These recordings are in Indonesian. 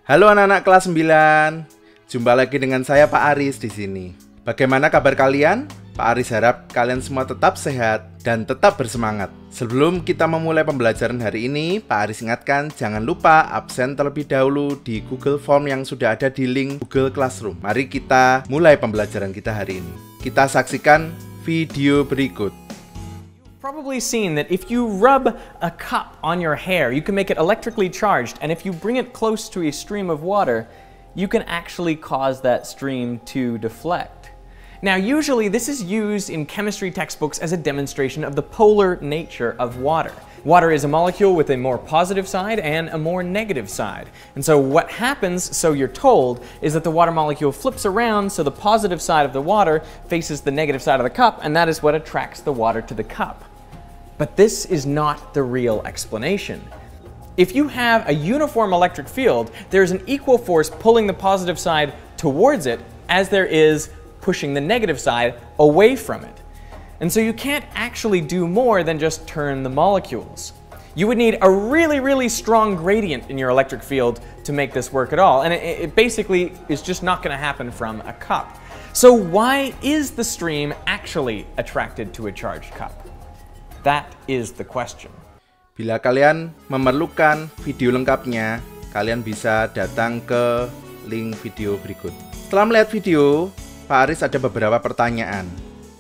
Halo anak-anak kelas 9. Jumpa lagi dengan saya Pak Aris di sini. Bagaimana kabar kalian? Pak Aris harap kalian semua tetap sehat dan tetap bersemangat. Sebelum kita memulai pembelajaran hari ini, Pak Aris ingatkan jangan lupa absen terlebih dahulu di Google Form yang sudah ada di link Google Classroom. Mari kita mulai pembelajaran kita hari ini. Kita saksikan video berikut. Probably seen that if you rub a cup on your hair, you can make it electrically charged, and if you bring it close to a stream of water, you can actually cause that stream to deflect. Now, usually this is used in chemistry textbooks as a demonstration of the polar nature of water. Water is a molecule with a more positive side and a more negative side. And so what happens, so you're told, is that the water molecule flips around so the positive side of the water faces the negative side of the cup, and that is what attracts the water to the cup. But this is not the real explanation. If you have a uniform electric field, there's an equal force pulling the positive side towards it as there is pushing the negative side away from it. And so you can't actually do more than just turn the molecules. You would need a really, really strong gradient in your electric field to make this work at all. And it basically is just not going to happen from a cup. So why is the stream actually attracted to a charged cup? That is the question. Bila kalian memerlukan video lengkapnya, kalian bisa datang ke link video berikut. Setelah melihat video, Pak Aris ada beberapa pertanyaan.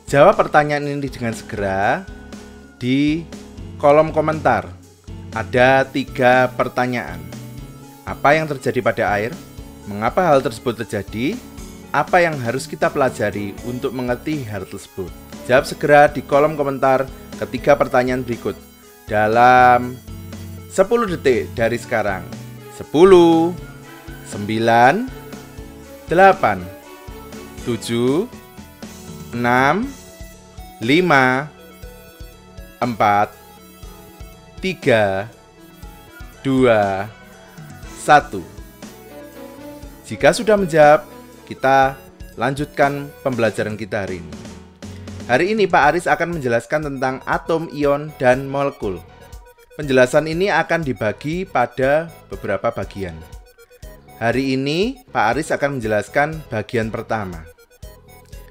Jawab pertanyaan ini dengan segera di kolom komentar. Ada 3 pertanyaan. Apa yang terjadi pada air? Mengapa hal tersebut terjadi? Apa yang harus kita pelajari untuk mengerti hal tersebut? Jawab segera di kolom komentar ketiga pertanyaan berikut dalam 10 detik dari sekarang. 10, 9, 8, 7, 6, 5, 4, 3, 2, 1. Jika sudah menjawab, kita lanjutkan pembelajaran kita hari ini. Hari ini Pak Aris akan menjelaskan tentang atom, ion, dan molekul. Penjelasan ini akan dibagi pada beberapa bagian. Hari ini Pak Aris akan menjelaskan bagian pertama.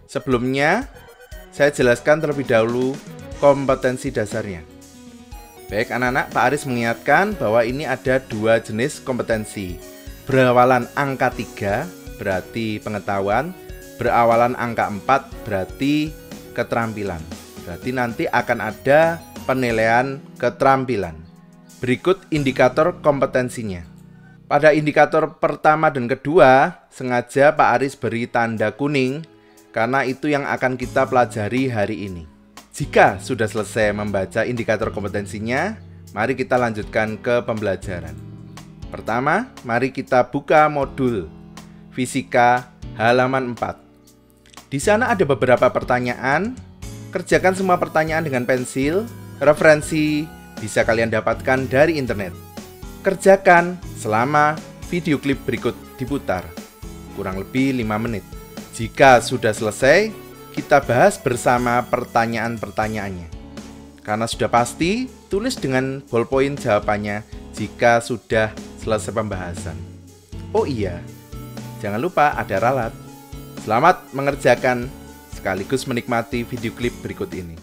Sebelumnya, saya jelaskan terlebih dahulu kompetensi dasarnya. Baik anak-anak, Pak Aris mengingatkan bahwa ini ada 2 jenis kompetensi. Berawalan angka 3 berarti pengetahuan, berawalan angka 4 berarti keterampilan. Berarti nanti akan ada penilaian keterampilan. Berikut indikator kompetensinya. Pada indikator pertama dan kedua, sengaja Pak Aris beri tanda kuning karena itu yang akan kita pelajari hari ini. Jika sudah selesai membaca indikator kompetensinya, mari kita lanjutkan ke pembelajaran. Pertama, mari kita buka modul Fisika halaman 4. Di sana ada beberapa pertanyaan. Kerjakan semua pertanyaan dengan pensil. Referensi bisa kalian dapatkan dari internet. Kerjakan selama video klip berikut diputar, kurang lebih 5 menit. Jika sudah selesai, kita bahas bersama pertanyaan-pertanyaannya. Karena sudah pasti, tulis dengan ballpoint jawabannya jika sudah selesai pembahasan. Oh iya, jangan lupa ada ralat. Selamat mengerjakan sekaligus menikmati video klip berikut ini.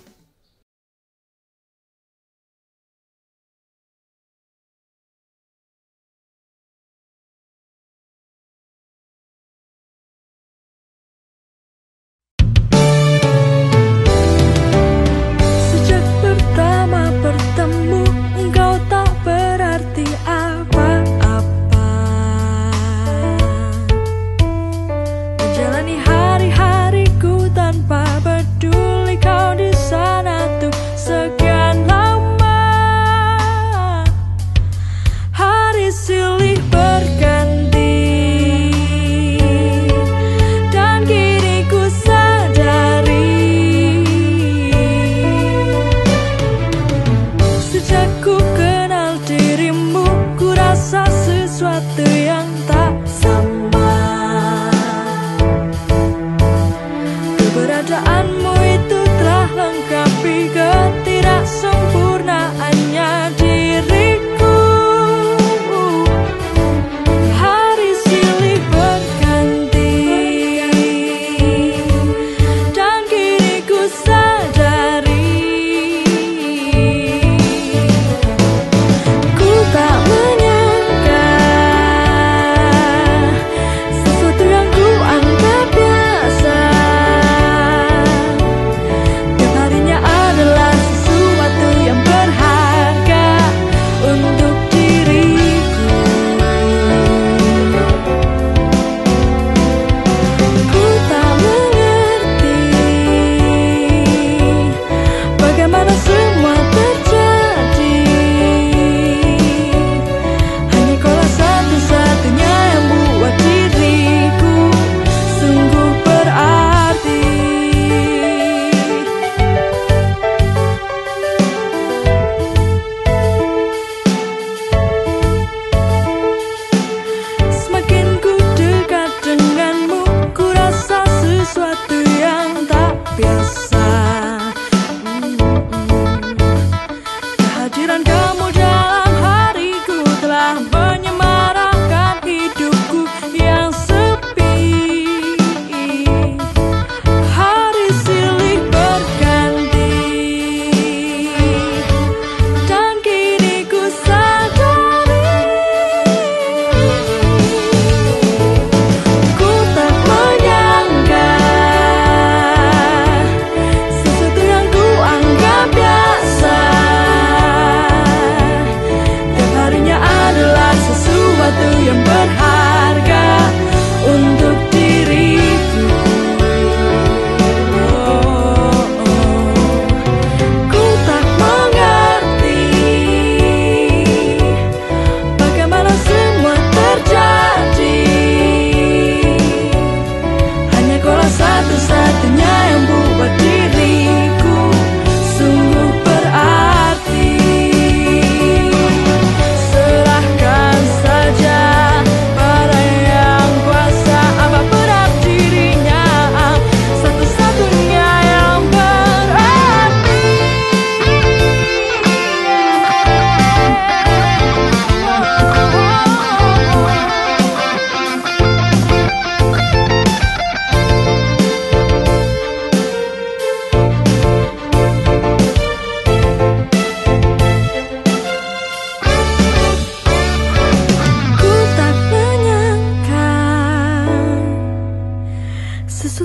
Sejak pertama bertemu, engkau tak berarti apa-apa. Menjalani hari-hariku tanpa peduli kau di sana tuh sekian lama. Hari silih berganti dan kini ku sadari, sejak ku kenal dirimu, ku rasa sesuatu yang tak sama. Keberadaanmu itu telah lengkapi ketidaksempurnaannya diriku. Hari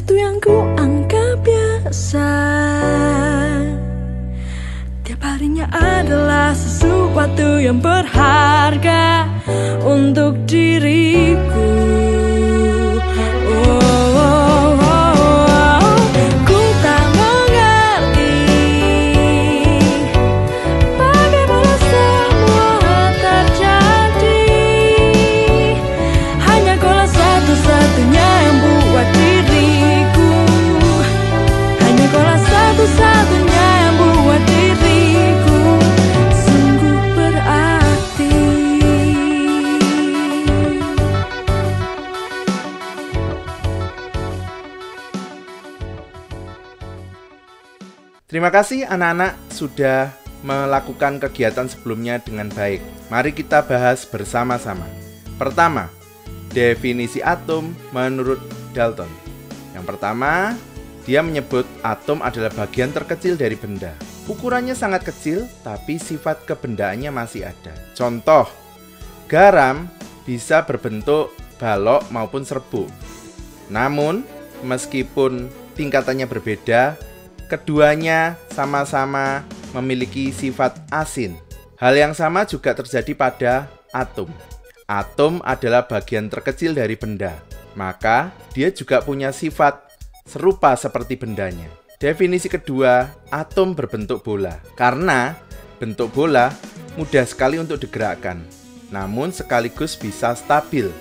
sesuatu yang ku anggap biasa. Tiap harinya adalah sesuatu yang berharga untuk diriku. Ku tak mengerti bagaimana semua terjadi. Hanya kaulah satu-satunya yang buat diriku. Hanya kaulah satu-satunya yang buat diriku sungguh berarti. Terima kasih anak-anak sudah melakukan kegiatan sebelumnya dengan baik. Mari kita bahas bersama-sama. Pertama, definisi atom menurut Dalton. Yang pertama, dia menyebut atom adalah bagian terkecil dari benda. Ukurannya sangat kecil, tapi sifat kebendaannya masih ada. Contoh, garam bisa berbentuk balok maupun serbuk. Namun, meskipun tingkatannya berbeda, keduanya sama-sama memiliki sifat asin. Hal yang sama juga terjadi pada atom. Atom adalah bagian terkecil dari benda, maka dia juga punya sifat serupa seperti bendanya. Definisi kedua, atom berbentuk bola. Karena bentuk bola mudah sekali untuk digerakkan, namun sekaligus bisa stabil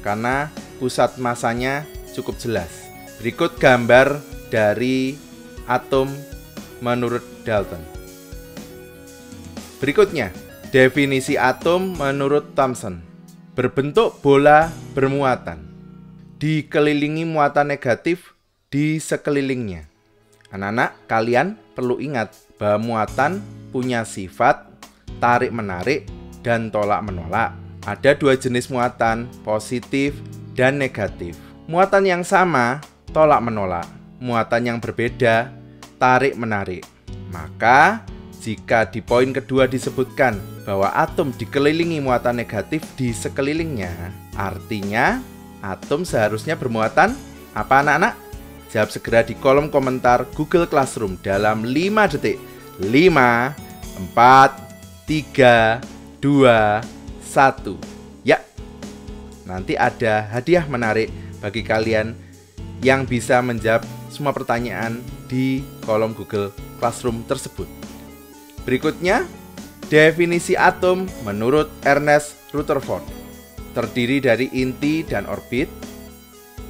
karena pusat masanya cukup jelas. Berikut gambar dari atom menurut Dalton. Berikutnya, definisi atom menurut Thomson. Berbentuk bola bermuatan. Dikelilingi muatan negatif di sekelilingnya. Anak-anak, kalian perlu ingat bahwa muatan punya sifat tarik-menarik dan tolak-menolak. Ada dua jenis muatan, positif dan negatif. Muatan yang sama, tolak-menolak. Muatan yang berbeda, tarik-menarik. Maka, jika di poin kedua disebutkan bahwa atom dikelilingi muatan negatif di sekelilingnya, artinya atom seharusnya bermuatan apa anak-anak? Jawab segera di kolom komentar Google Classroom dalam 5 detik. 5, 4, 3, 2, 1. Ya, nanti ada hadiah menarik bagi kalian yang bisa menjawab semua pertanyaan di kolom Google Classroom tersebut. Berikutnya, definisi atom menurut Ernest Rutherford. Terdiri dari inti dan orbit.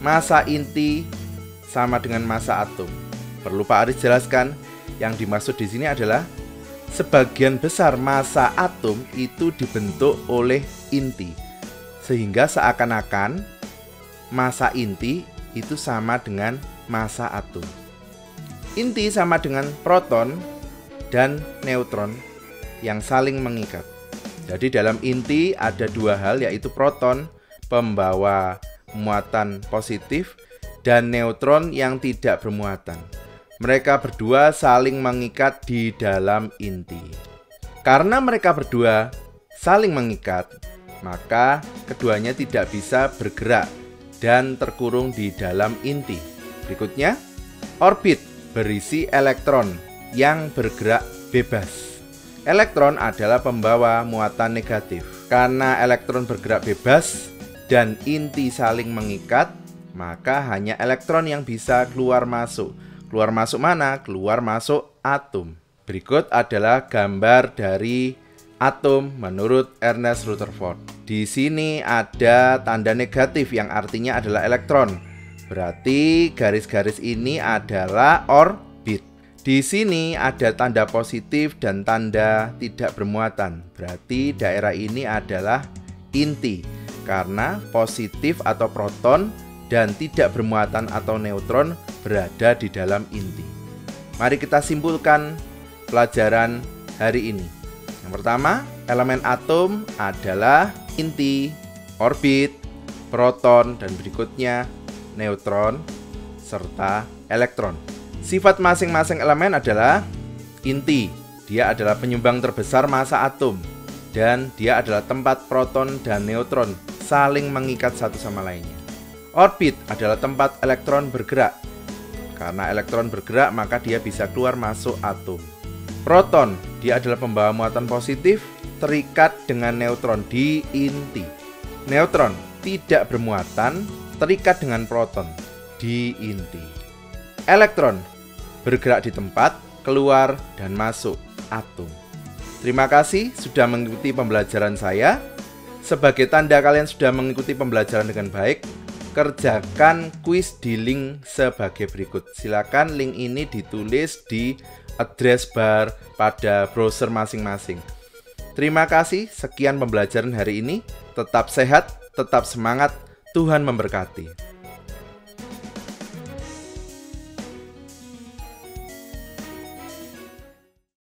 Massa inti sama dengan massa atom. Perlu Pak Aris jelaskan, yang dimaksud di sini adalah sebagian besar massa atom itu dibentuk oleh inti. Sehingga seakan-akan massa inti itu sama dengan massa atom. Inti sama dengan proton dan neutron yang saling mengikat. Jadi dalam inti ada dua hal, yaitu proton pembawa muatan positif dan neutron yang tidak bermuatan. Mereka berdua saling mengikat di dalam inti. Karena mereka berdua saling mengikat, maka keduanya tidak bisa bergerak dan terkurung di dalam inti. Berikutnya, orbit berisi elektron yang bergerak bebas. Elektron adalah pembawa muatan negatif. Karena elektron bergerak bebas dan inti saling mengikat, maka hanya elektron yang bisa keluar masuk. Keluar masuk mana? Keluar masuk atom. Berikut adalah gambar dari atom menurut Ernest Rutherford. Di sini ada tanda negatif yang artinya adalah elektron. Berarti garis-garis ini adalah orbit. Di sini ada tanda positif dan tanda tidak bermuatan. Berarti daerah ini adalah inti. Karena positif atau proton dan tidak bermuatan atau neutron berada di dalam inti. Mari kita simpulkan pelajaran hari ini. Yang pertama, elemen atom adalah inti, orbit, proton, dan berikutnya neutron, serta elektron. Sifat masing-masing elemen adalah inti. Dia adalah penyumbang terbesar massa atom. Dan dia adalah tempat proton dan neutron saling mengikat satu sama lainnya. Orbit adalah tempat elektron bergerak. Karena elektron bergerak, maka dia bisa keluar masuk atom. Proton, dia adalah pembawa muatan positif terikat dengan neutron di inti. Neutron tidak bermuatan terikat dengan proton di inti. Elektron bergerak di tempat, keluar dan masuk atom. Terima kasih sudah mengikuti pembelajaran saya. Sebagai tanda kalian sudah mengikuti pembelajaran dengan baik, kerjakan kuis di link sebagai berikut. Silakan link ini ditulis di address bar pada browser masing-masing. Terima kasih, sekian pembelajaran hari ini. Tetap sehat, tetap semangat, Tuhan memberkati.